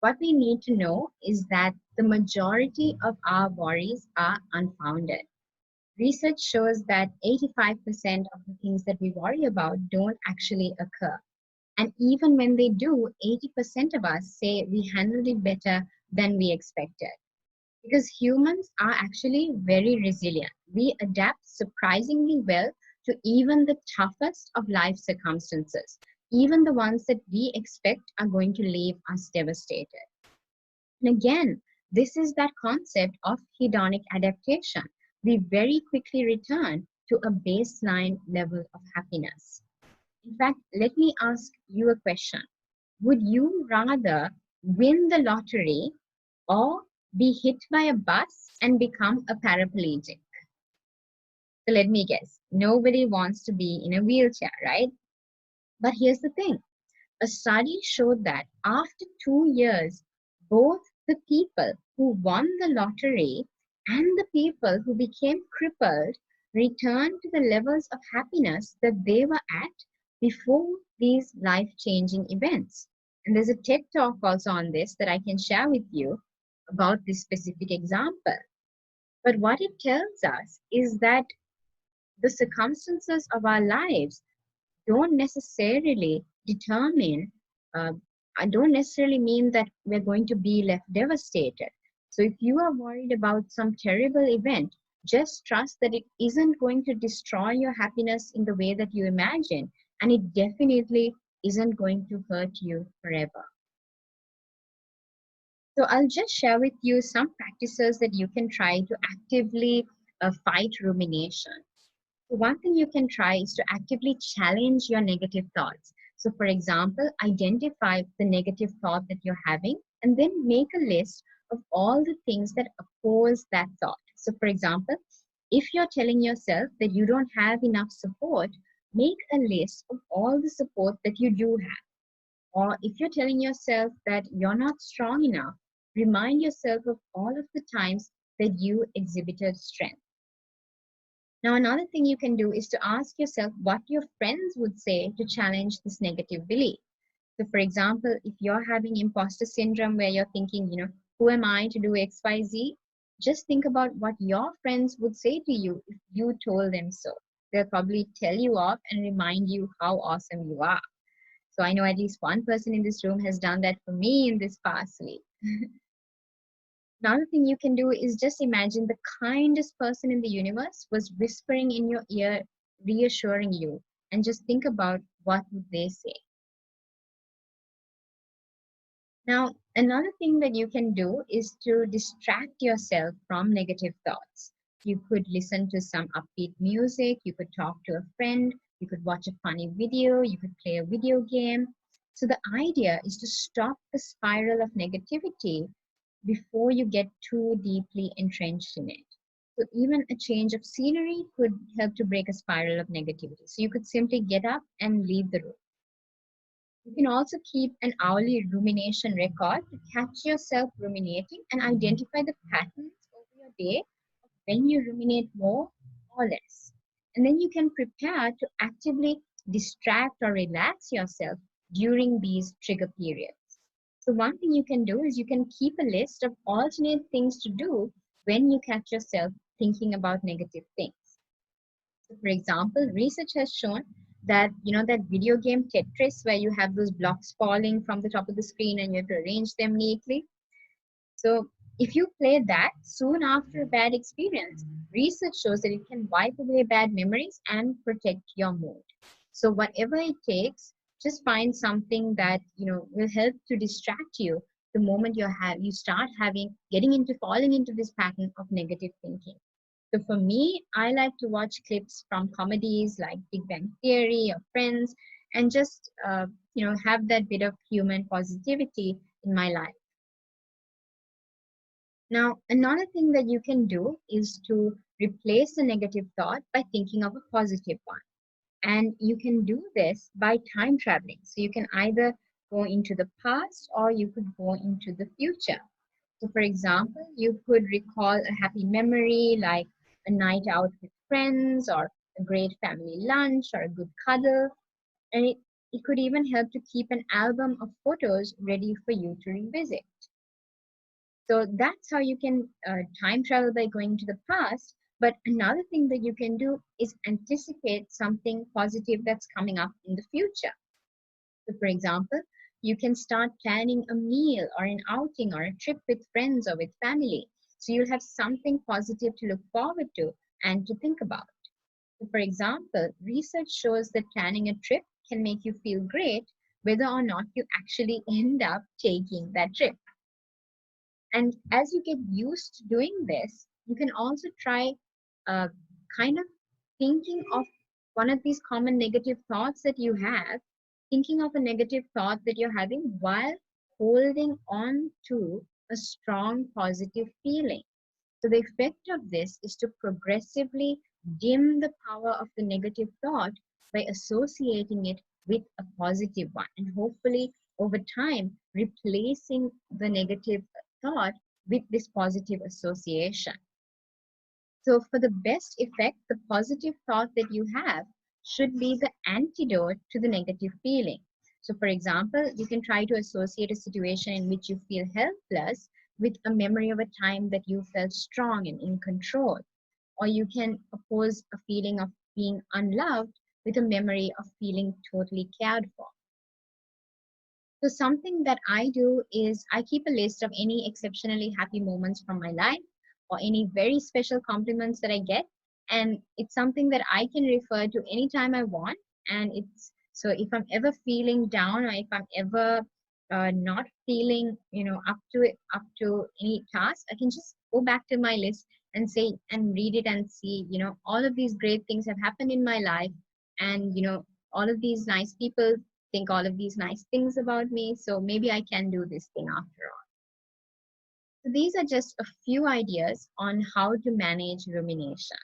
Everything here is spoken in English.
what we need to know is that the majority of our worries are unfounded. Research shows that 85% of the things that we worry about don't actually occur. And even when they do, 80% of us say we handled it better than we expected. Because humans are actually very resilient. We adapt surprisingly well to even the toughest of life circumstances, even the ones that we expect are going to leave us devastated. And again, this is that concept of hedonic adaptation. We very quickly return to a baseline level of happiness. In fact, let me ask you a question. Would you rather win the lottery or be hit by a bus and become a paraplegic? So let me guess. Nobody wants to be in a wheelchair, right? But here's the thing. A study showed that after 2 years, both the people who won the lottery and the people who became crippled returned to the levels of happiness that they were at before these life-changing events. And there's a TED talk also on this that I can share with you about this specific example. But what it tells us is that the circumstances of our lives don't necessarily determine, uh, don't necessarily mean that we're going to be left devastated. So if you are worried about some terrible event, just trust that it isn't going to destroy your happiness in the way that you imagine, and it definitely isn't going to hurt you forever. So I'll just share with you some practices that you can try to actively fight rumination. So one thing you can try is to actively challenge your negative thoughts. So for example, identify the negative thought that you're having and then make a list of all the things that oppose that thought. So for example, if you're telling yourself that you don't have enough support, make a list of all the support that you do have. Or if you're telling yourself that you're not strong enough, remind yourself of all of the times that you exhibited strength. Now, another thing you can do is to ask yourself what your friends would say to challenge this negative belief. So, for example, if you're having imposter syndrome where you're thinking, who am I to do X, Y, Z? Just think about what your friends would say to you if you told them so. They'll probably tell you off and remind you how awesome you are. So I know at least one person in this room has done that for me in this past week. Another thing you can do is just imagine the kindest person in the universe was whispering in your ear, reassuring you, and just think about what would they say. Now, another thing that you can do is to distract yourself from negative thoughts. You could listen to some upbeat music, you could talk to a friend, you could watch a funny video, you could play a video game. So the idea is to stop the spiral of negativity before you get too deeply entrenched in it. So even a change of scenery could help to break a spiral of negativity. So you could simply get up and leave the room. You can also keep an hourly rumination record to catch yourself ruminating and identify the patterns over your day of when you ruminate more or less. And then you can prepare to actively distract or relax yourself during these trigger periods. So one thing you can do is you can keep a list of alternate things to do when you catch yourself thinking about negative things. So for example, research has shown that that video game Tetris where you have those blocks falling from the top of the screen and you have to arrange them neatly. So if you play that soon after a bad experience, research shows that it can wipe away bad memories and protect your mood. So whatever it takes, just find something that will help to distract you the moment you start falling into this pattern of negative thinking. So for me, I like to watch clips from comedies like Big Bang Theory or Friends, and just have that bit of human positivity in my life. Now, another thing that you can do is to replace a negative thought by thinking of a positive one. And you can do this by time traveling. So you can either go into the past or you could go into the future. So for example, you could recall a happy memory like a night out with friends or a great family lunch or a good cuddle. And It could even help to keep an album of photos ready for you to revisit. So that's how you can time travel by going to the past. But another thing that you can do is anticipate something positive that's coming up in the future. So, for example, you can start planning a meal or an outing or a trip with friends or with family. So you'll have something positive to look forward to and to think about. So, for example, research shows that planning a trip can make you feel great whether or not you actually end up taking that trip. And as you get used to doing this, you can also try uh, kind of thinking of one of these common negative thoughts that you have, thinking of a negative thought that you're having while holding on to a strong positive feeling. So the effect of this is to progressively dim the power of the negative thought by associating it with a positive one, and hopefully over time replacing the negative thought with this positive association. So for the best effect, the positive thought that you have should be the antidote to the negative feeling. So for example, you can try to associate a situation in which you feel helpless with a memory of a time that you felt strong and in control. Or you can oppose a feeling of being unloved with a memory of feeling totally cared for. So something that I do is I keep a list of any exceptionally happy moments from my life or any very special compliments that I get. And it's something that I can refer to anytime I want. And it's so if I'm ever feeling down or if I'm ever not feeling, up to it, up to any task, I can just go back to my list and say and read it and see, all of these great things have happened in my life. And, all of these nice people think all of these nice things about me, so maybe I can do this thing after all. So these are just a few ideas on how to manage rumination.